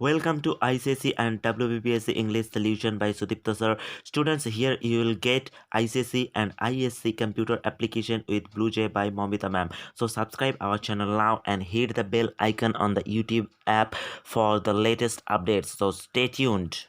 Welcome to ICSE and WBPSC English Solution by Sudipta sir. Students, here you will get ICSE and ISC computer application with Blue Jay by Momita ma'am. So subscribe our channel now and hit the bell icon on the YouTube app for the latest updates. So stay tuned.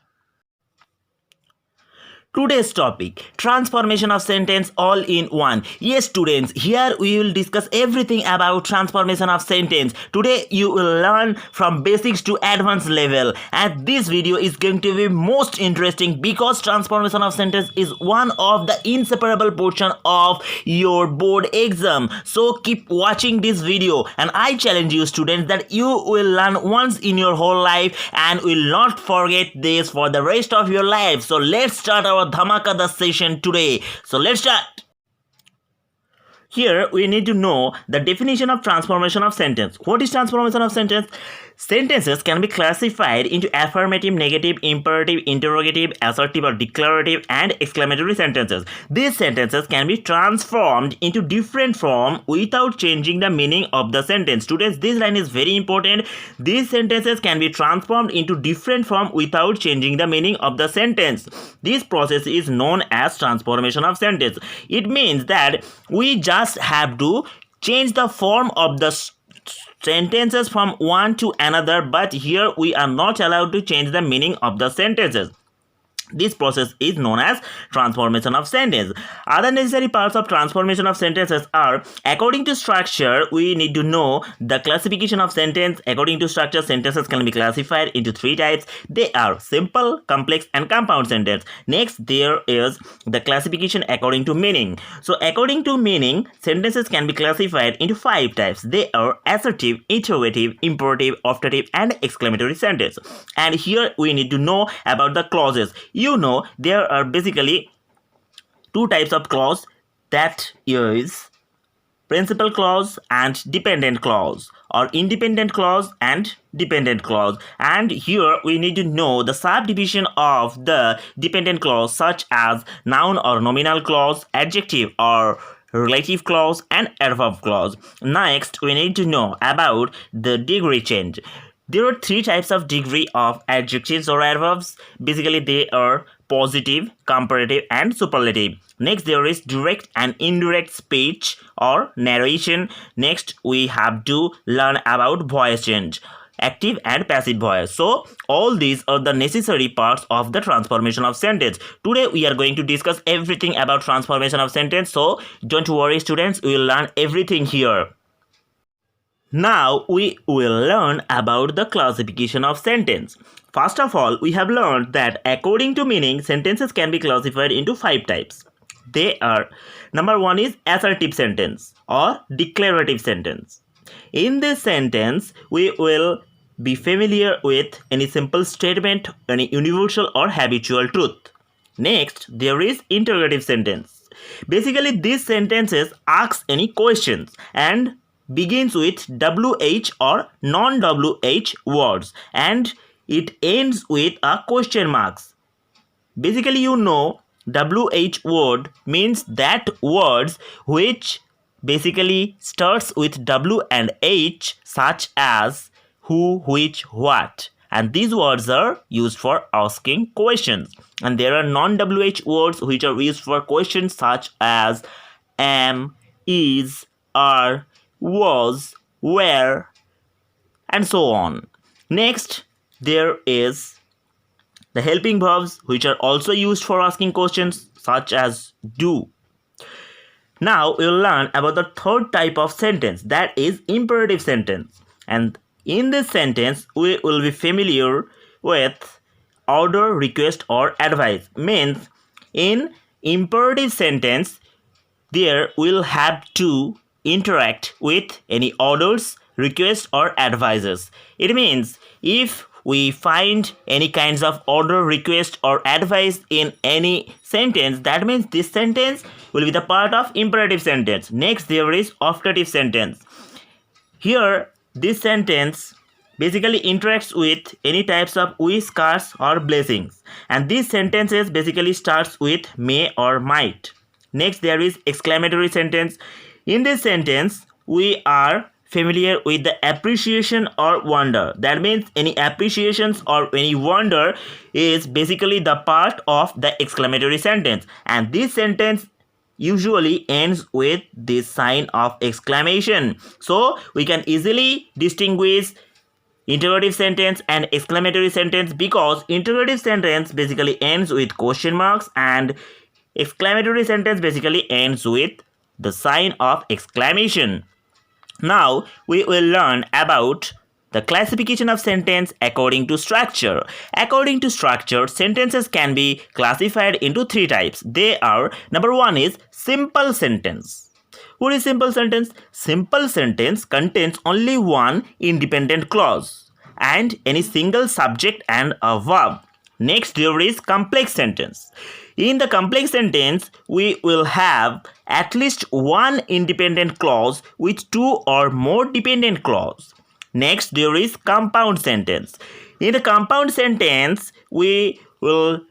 Today's topic, transformation of sentence all in one. Yes students, here we will discuss everything about transformation of sentence. Today you will learn from basics to advanced level, and this video is going to be most interesting because transformation of sentence is one of the inseparable portion of your board exam. So keep watching this video, and I challenge you students that you will learn once in your whole life and will not forget this for the rest of your life. So let's start our dhamaka the session today. So let's start. Here we need to know the definition of transformation of sentence. What is transformation of sentence? Sentences can be classified into affirmative, negative, imperative, interrogative, assertive or declarative and exclamatory sentences. These sentences can be transformed into different form without changing the meaning of the sentence. Students, this line is very important. These sentences can be transformed into different form without changing the meaning of the sentence. This process is known as transformation of sentence. It means that we just have to change the form of the sentences from one to another, but here we are not allowed to change the meaning of the sentences. This process is known as transformation of sentence. Other necessary parts of transformation of sentences are, according to structure, we need to know the classification of sentence. According to structure, sentences can be classified into three types. They are simple, complex and compound sentence. Next, there is the classification according to meaning. So according to meaning, sentences can be classified into five types. They are assertive, interrogative, imperative, optative and exclamatory sentence. And here we need to know about the clauses. You know, there are basically two types of clause, that is principal clause and dependent clause, or independent clause and dependent clause. And here we need to know the subdivision of the dependent clause, such as noun or nominal clause, adjective or relative clause and adverb clause. Next, we need to know about the degree change. There are three types of degree of adjectives or adverbs. Basically, they are positive, comparative, and superlative. Next, there is direct and indirect speech or narration. Next, we have to learn about voice change, active and passive voice. So, all these are the necessary parts of the transformation of sentence. Today, we are going to discuss everything about transformation of sentence. So, don't worry, students, we will learn everything here. Now we will learn about the classification of sentence. First of all, we have learned that according to meaning, sentences can be classified into five types. They are, number one is assertive sentence or declarative sentence. In this sentence, we will be familiar with any simple statement, any universal or habitual truth. Next, there is interrogative sentence. Basically, these sentences ask any questions and begins with WH or non-WH words, and it ends with a question marks. Basically, you know, WH word means that words which basically starts with W and H, such as who, which, what. And these words are used for asking questions. And there are non-WH words which are used for questions, such as am, is, are, was, where, and so on. Next, there is the helping verbs which are also used for asking questions, such as do. Now we'll learn about the third type of sentence, that is imperative sentence. And in this sentence, we will be familiar with order, request or advice. Means in imperative sentence, there will have to interact with any orders, requests or advices. It means if we find any kinds of order, request or advice in any sentence, that means this sentence will be the part of imperative sentence. Next, there is optative sentence. Here, this sentence basically interacts with any types of wish, curse or blessings, and these sentences basically starts with may or might. Next, there is exclamatory sentence. In this sentence, we are familiar with the appreciation or wonder? That means any appreciations or any wonder is basically the part of the exclamatory sentence, and this sentence usually ends with this sign of exclamation. So we can easily distinguish interrogative sentence and exclamatory sentence, because interrogative sentence basically ends with question marks and exclamatory sentence basically ends with the sign of exclamation. Now we will learn about the classification of sentence according to structure. According to structure, sentences can be classified into three types. They are: number one is simple sentence. What is simple sentence? Simple sentence contains only one independent clause and any single subject and a verb. Next, there is complex sentence. In the complex sentence, we will have at least one independent clause with two or more dependent clause. Next, there is compound sentence. In the compound sentence, we will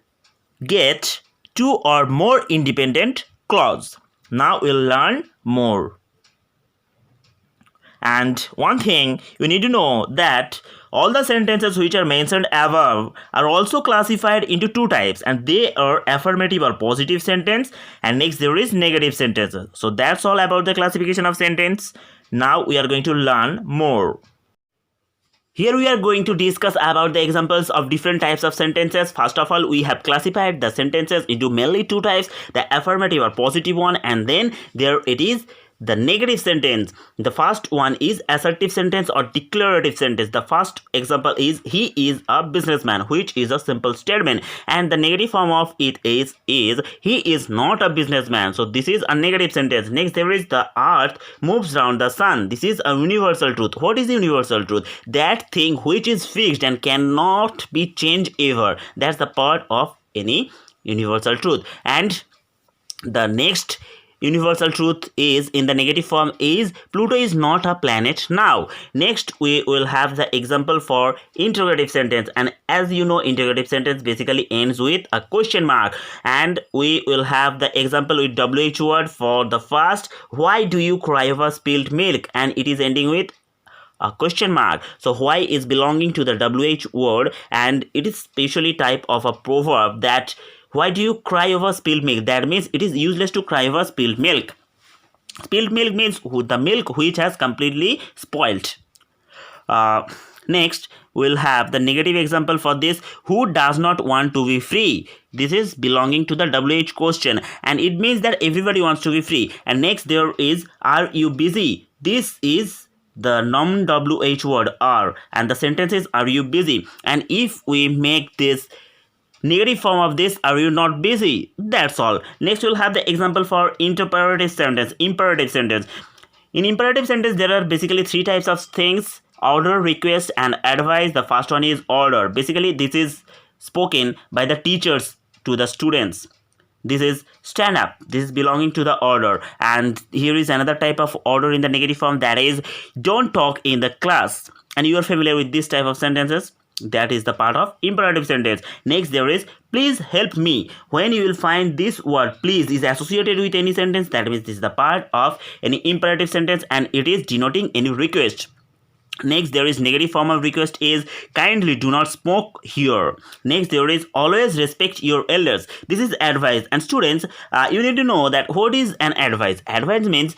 get two or more independent clause. Now we'll learn more. And one thing you need to know that all the sentences which are mentioned above are also classified into two types, and they are affirmative or positive sentence, and next there is negative sentences. So that's all about the classification of sentence. Now we are going to learn more. Here we are going to discuss about the examples of different types of sentences. First of all, we have classified the sentences into mainly two types, the affirmative or positive one, and then there it is the negative sentence. The first one is assertive sentence or declarative sentence. The first example is he is a businessman, which is a simple statement, and the negative form of it is he is not a businessman. So this is a negative sentence. Next, there is the earth moves around the sun. This is a universal truth. What is the universal truth? That thing which is fixed and cannot be changed ever. That's the part of any universal truth. And the next universal truth is in the negative form is Pluto is not a planet now. Next, we will have the example for interrogative sentence, and as you know, interrogative sentence basically ends with a question mark, and we will have the example with WH word for the first. Why do you cry over spilled milk? And it is ending with a question mark. So why is belonging to the WH word, and it is specially type of a proverb that why do you cry over spilled milk? That means it is useless to cry over spilled milk. Spilled milk means the milk which has completely spoiled. Next, we'll have the negative example for this. Who does not want to be free? This is belonging to the WH question, and it means that everybody wants to be free. And next, there is are you busy? This is the non-WH word are, and the sentence is are you busy? And if we make this negative form of this, are you not busy? That's all. Next, we'll have the example for imperative sentence. Imperative sentence. In imperative sentence, there are basically three types of things: order, request, and advice. The first one is order. Basically, this is spoken by the teachers to the students. This is stand up. This is belonging to the order. And here is another type of order in the negative form, that is don't talk in the class. And you are familiar with this type of sentences. That is the part of imperative sentence. Next, there is please help me. When you will find this word please is associated with any sentence, that means this is the part of any imperative sentence and it is denoting any request. Next, there is negative form of request is kindly do not smoke here. Next, there is always respect your elders. This is advice. And students, you need to know that what is an advice. Advice means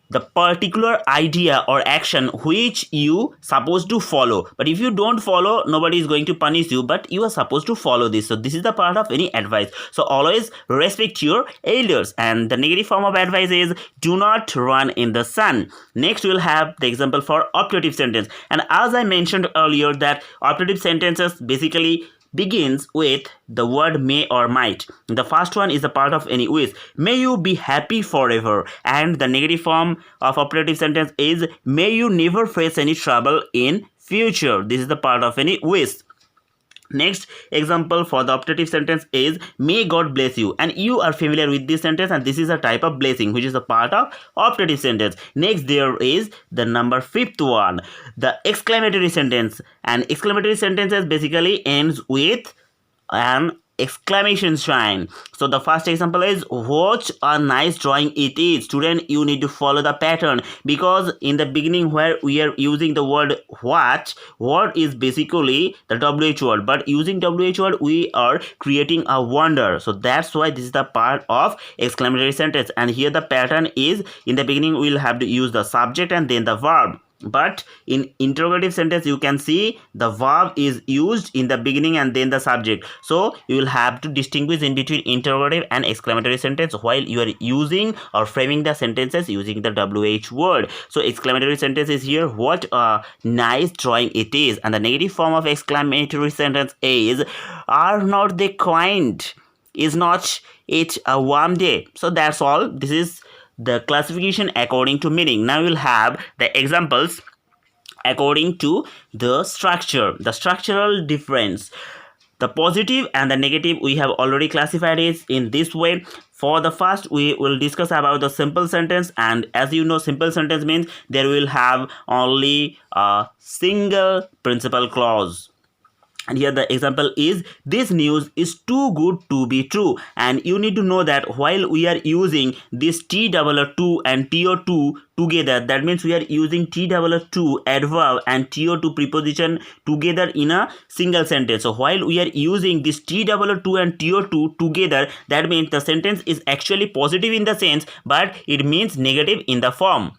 the particular idea or action which you supposed to follow, but if you don't follow, nobody is going to punish you, but you are supposed to follow this. So this is the part of any advice. So always respect your elders. And the negative form of advice is do not run in the sun. Next, we'll have the example for operative sentence, and as I mentioned earlier that operative sentences basically begins with the word may or might. The first one is a part of any wish. May you be happy forever. And the negative form of operative sentence is may you never face any trouble in future. This is the part of any wish. Next example for the operative sentence is may God bless you, and you are familiar with this sentence, and this is a type of blessing which is a part of operative sentence. Next, there is the number fifth one, the exclamatory sentence, and exclamatory sentences basically ends with an exclamation sign. So the first example is what a nice drawing it is. Student, you need to follow the pattern, because in the beginning where we are using the word what is basically the WH word, but using WH word we are creating a wonder. So that's why this is the part of exclamatory sentence, and here the pattern is in the beginning we'll have to use the subject and then the verb. But in interrogative sentence you can see the verb is used in the beginning and then the subject. So you will have to distinguish in between interrogative and exclamatory sentence while you are using or framing the sentences using the WH word. So exclamatory sentence is here, what a nice drawing it is, and the negative form of exclamatory sentence is, are not they kind, is not it a warm day. So that's all. This is the classification according to meaning. Now we'll have the examples according to the structure, the structural difference. The positive and the negative we have already classified it in this way. For the first, we will discuss about the simple sentence, and as you know, simple sentence means there will have only a single principal clause. And here the example is, this news is too good to be true. And you need to know that while we are using this TOO and TO2 together, that means we are using TOO adverb and TO2 preposition together in a single sentence. So while we are using this TOO and TO2 together, that means the sentence is actually positive in the sense, but it means negative in the form.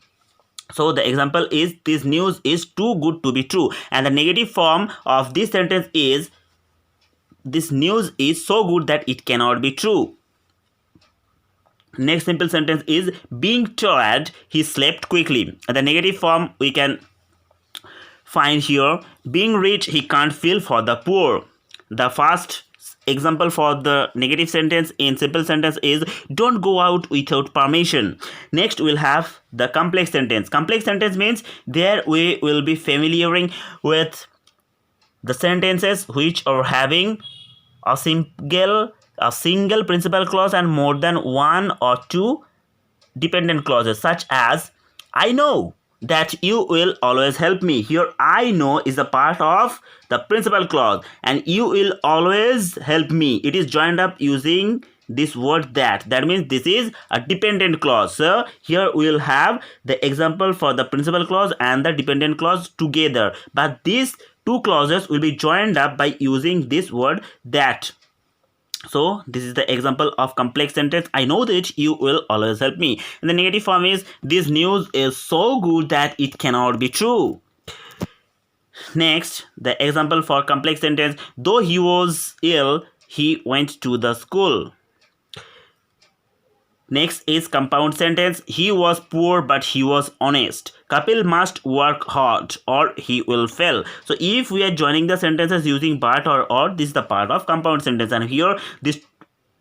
So the example is, this news is too good to be true, and the negative form of this sentence is, this news is so good that it cannot be true. Next simple sentence is, being tired he slept quickly, and the negative form we can find here, being rich he can't feel for the poor. The first example for the negative sentence in simple sentence is, don't go out without permission. Next we'll have the complex sentence. Complex sentence means there we will be familiar with the sentences which are having a single principal clause and more than one or two dependent clauses, such as, I know that you will always help me. Here I know is a part of the principal clause, and you will always help me, it is joined up using this word that means this is a dependent clause. So here we will have the example for the principal clause and the dependent clause together, but these two clauses will be joined up by using this word that. So this is the example of complex sentence, I know that you will always help me. And the negative form is, this news is so good that it cannot be true. Next, the example for complex sentence, though he was ill, he went to the school. Next is compound sentence, he was poor but he was honest. Kapil must work hard or he will fail. So if we are joining the sentences using but or, this is the part of compound sentence, and here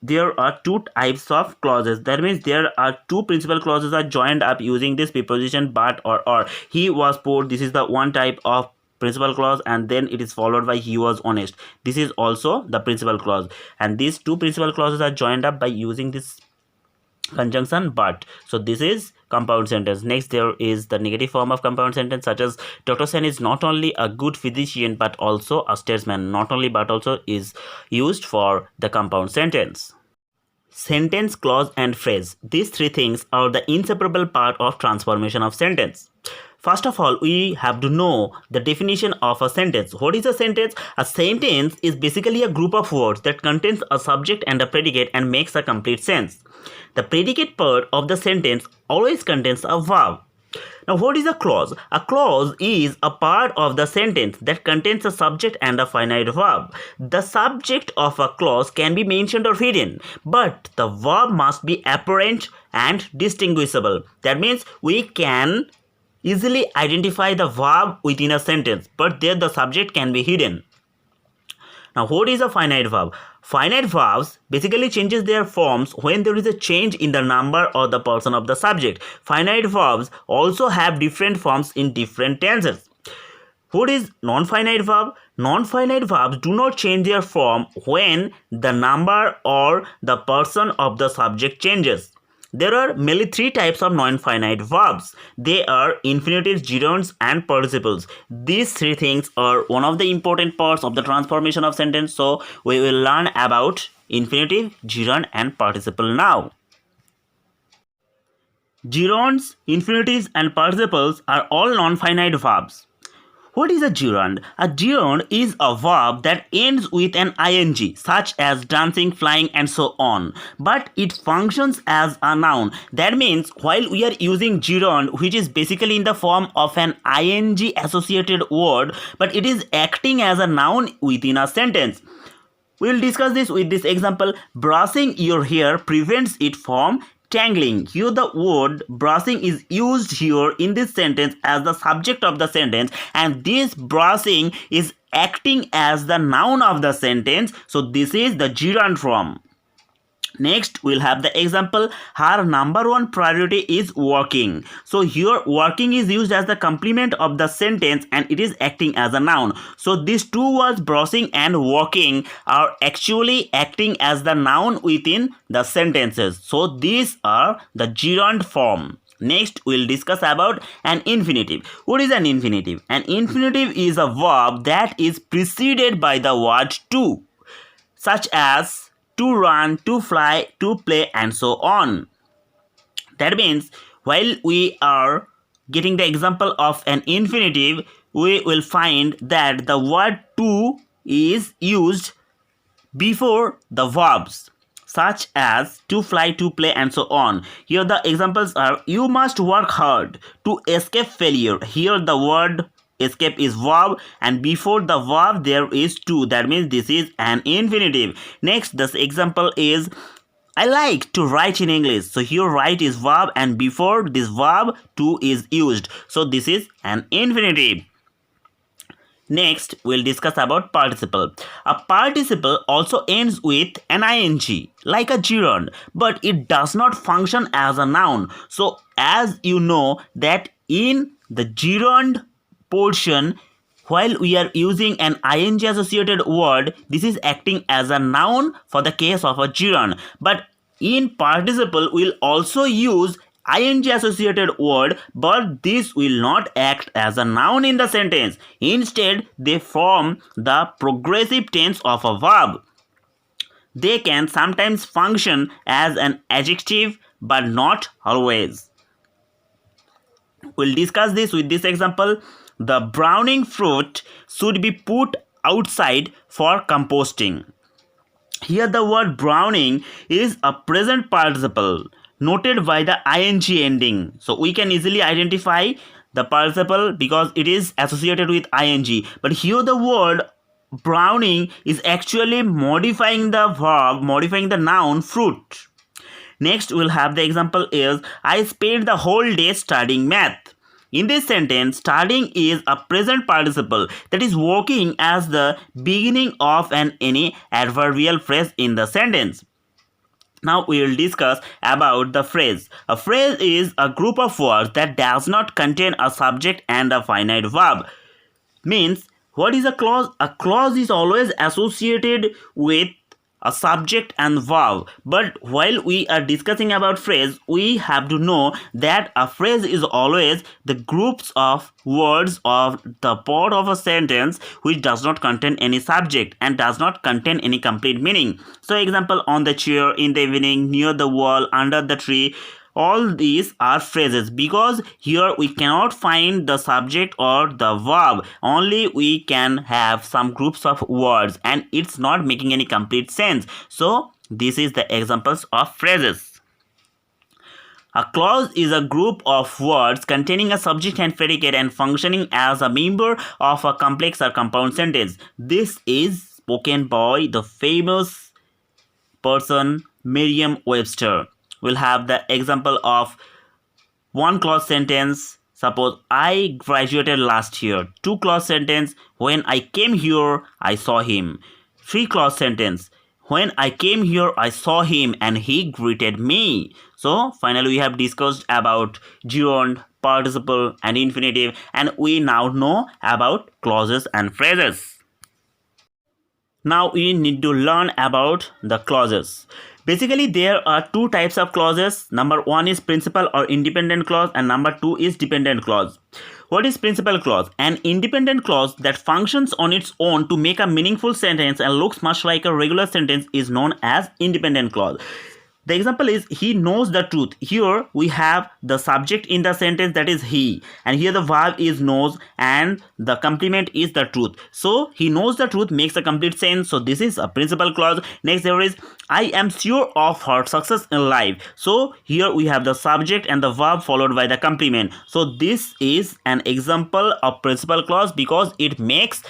there are two types of clauses. That means there are two principal clauses are joined up using this preposition but or. He was poor, this is the one type of principal clause, and then it is followed by he was honest. This is also the principal clause, and these two principal clauses are joined up by using this conjunction but. So this is compound sentence. Next there is the negative form of compound sentence, such as, Dr. Sen is not only a good physician but also a statesman. Not only but also is used for the compound sentence. Sentence, clause and phrase, these three things are the inseparable part of transformation of sentence. First of all, we have to know the definition of a sentence. What is a sentence? A sentence is basically a group of words that contains a subject and a predicate and makes a complete sense. The predicate part of the sentence always contains a verb. Now, what is a clause? A clause is a part of the sentence that contains a subject and a finite verb. The subject of a clause can be mentioned or hidden, but the verb must be apparent and distinguishable. That means we can easily identify the verb within a sentence, but there the subject can be hidden. Now, what is a finite verb? Finite verbs basically changes their forms when there is a change in the number or the person of the subject. Finite verbs also have different forms in different tenses. What is non-finite verb? Non-finite verbs do not change their form when the number or the person of the subject changes. There are mainly three types of non-finite verbs. They are infinitives, gerunds, and participles. These three things are one of the important parts of the transformation of sentence. So we will learn about infinitive, gerund, and participle now. Gerunds, infinitives, and participles are all non-finite verbs. What is a gerund? A gerund is a verb that ends with an ing, such as dancing, flying, and so on. But it functions as a noun. That means while we are using gerund, which is basically in the form of an ing associated word, but it is acting as a noun within a sentence. We will discuss this with this example. Brushing your hair prevents it from tangling. Here the word brushing is used here in this sentence as the subject of the sentence, and this brushing is acting as the noun of the sentence. So this is the gerund form. Next, we'll have the example. Her number one priority is working. So here working is used as the complement of the sentence and it is acting as a noun. So these two words, brushing and working, are actually acting as the noun within the sentences. So these are the gerund form. Next, we'll discuss about an infinitive. What is an infinitive? An infinitive is a verb that is preceded by the word to, such as to run, to fly, to play, and so on. That means while we are getting the example of an infinitive, we will find that the word to is used before the verbs, such as to fly, to play, and so on. Here the examples are: you must work hard to escape failure. Here the word escape is verb and before the verb there is to. That means this is an infinitive. Next, this example is: I like to write in English. So here write is verb and before this verb to is used. So this is an infinitive. Next, we'll discuss about participle. A participle also ends with an ing, like a gerund, but it does not function as a noun. So as you know that in the gerund portion, while we are using an ing associated word, this is acting as a noun for the case of a gerund. But in participle, we'll also use ing associated word, but this will not act as a noun in the sentence. Instead, they form the progressive tense of a verb. They can sometimes function as an adjective, but not always. We'll discuss this with this example. The browning fruit should be put outside for composting. Here the word browning is a present participle noted by the ing ending. So we can easily identify the participle because it is associated with ing. But here the word browning is actually modifying the verb, modifying the noun fruit. Next, we'll have the example is: I spent the whole day studying math. In this sentence, studying is a present participle that is working as the beginning of any adverbial phrase in the sentence. Now we will discuss about the phrase. A phrase is a group of words that does not contain a subject and a finite verb. Means, what is a clause? A clause is always associated with a subject and verb, but while we are discussing about phrase, we have to know that a phrase is always the groups of words of the part of a sentence which does not contain any subject and does not contain any complete meaning. So example: on the chair, in the evening, near the wall, under the tree. All these are phrases because here we cannot find the subject or the verb. Only we can have some groups of words and it's not making any complete sense. So this is the examples of phrases. A clause is a group of words containing a subject and predicate and functioning as a member of a complex or compound sentence. This is spoken by the famous person Merriam-Webster. We'll have the example of one clause sentence. Suppose I graduated last year. Two clause sentence: when I came here, I saw him. Three clause sentence: when I came here, I saw him and he greeted me. So finally we have discussed about gerund, participle and infinitive, and we now know about clauses and phrases. Now we need to learn about the clauses. Basically, there are two types of clauses. Number one is principal or independent clause, and number two is dependent clause. What is principal clause? An independent clause that functions on its own to make a meaningful sentence and looks much like a regular sentence is known as independent clause. The example is he knows the truth. Here we have the subject in the sentence, that is he, and here the verb is knows and the complement is the truth. So he knows the truth makes a complete sense. So this is a principal clause. Next there is I am sure of her success in life. So here we have the subject and the verb followed by the complement. So this is an example of principal clause because it makes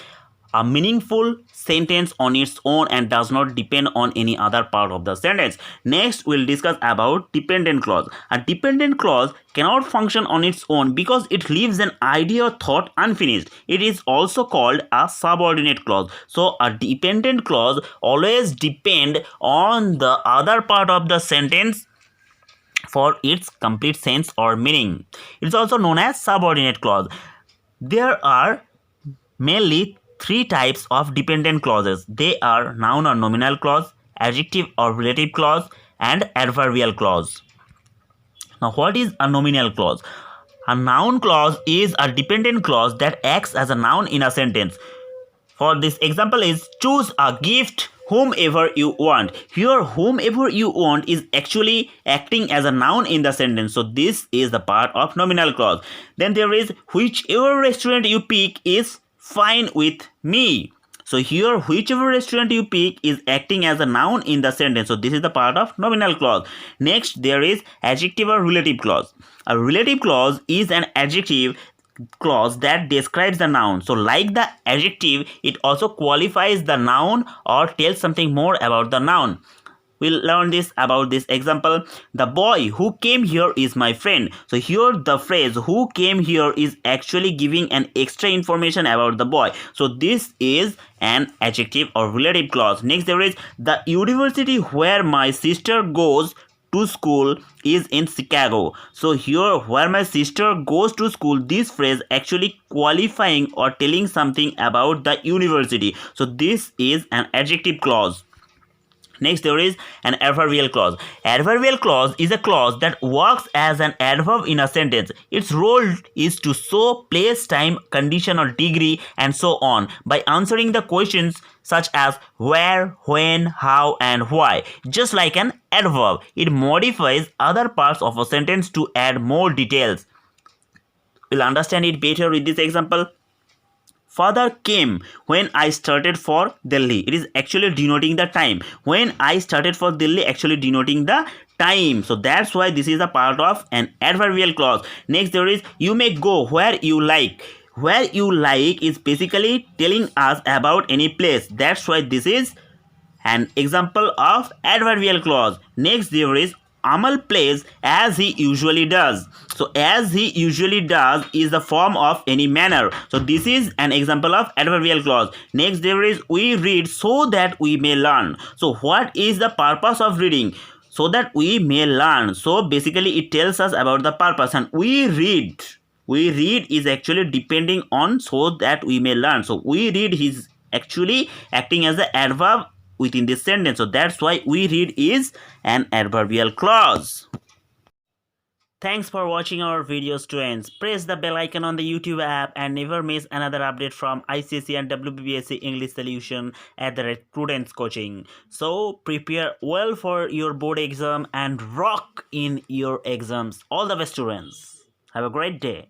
a meaningful sentence on its own and does not depend on any other part of the sentence. Next, we'll discuss about dependent clause. A dependent clause cannot function on its own because it leaves an idea or thought unfinished. It is also called a subordinate clause. So, a dependent clause always depend on the other part of the sentence for its complete sense or meaning. It's also known as subordinate clause. There are mainly three types of dependent clauses. They are noun or nominal clause, adjective or relative clause, and adverbial clause. Now, what is a nominal clause? A noun clause is a dependent clause that acts as a noun in a sentence. For this example is choose a gift whomever you want. Here whomever you want is actually acting as a noun in the sentence. So this is the part of nominal clause. Then there is whichever restaurant you pick is fine with me. So here whichever restaurant you pick is acting as a noun in the sentence. So this is the part of nominal clause. Next there is adjective or relative clause. A relative clause is an adjective clause that describes the noun. So like the adjective, it also qualifies the noun or tells something more about the noun. We'll learn this about this example. The boy who came here is my friend. So here the phrase who came here is actually giving an extra information about the boy. So this is an adjective or relative clause. Next there is the university where my sister goes to school is in Chicago. So here where my sister goes to school, this phrase actually qualifying or telling something about the university. So this is an adjective clause. Next there is an adverbial clause. Adverbial clause is a clause that works as an adverb in a sentence. Its role is to show place, time, condition or degree and so on by answering the questions such as where, when, how and why. Just like an adverb, it modifies other parts of a sentence to add more details. We'll understand it better with this example. Father came when I started for Delhi. It is actually denoting the time. When I started for Delhi actually denoting the time. So that's why this is a part of an adverbial clause. Next there is you may go where you like. Where you like is basically telling us about any place. That's why this is an example of adverbial clause. Next there is Amal plays as he usually does. So as he usually does is the form of any manner. So this is an example of adverbial clause. Next there is we read so that we may learn. So what is the purpose of reading? So that we may learn. So basically it tells us about the purpose, and we read is actually depending on so that we may learn. So we read is actually acting as the adverb within this sentence. So that's why we read is an adverbial clause. Thanks for watching our video, students. Press the bell icon on the YouTube app and never miss another update from ICSE and WBSC English Solution at the Prudence Coaching. So prepare well for your board exam and rock in your exams. All the best, students. Have a great day.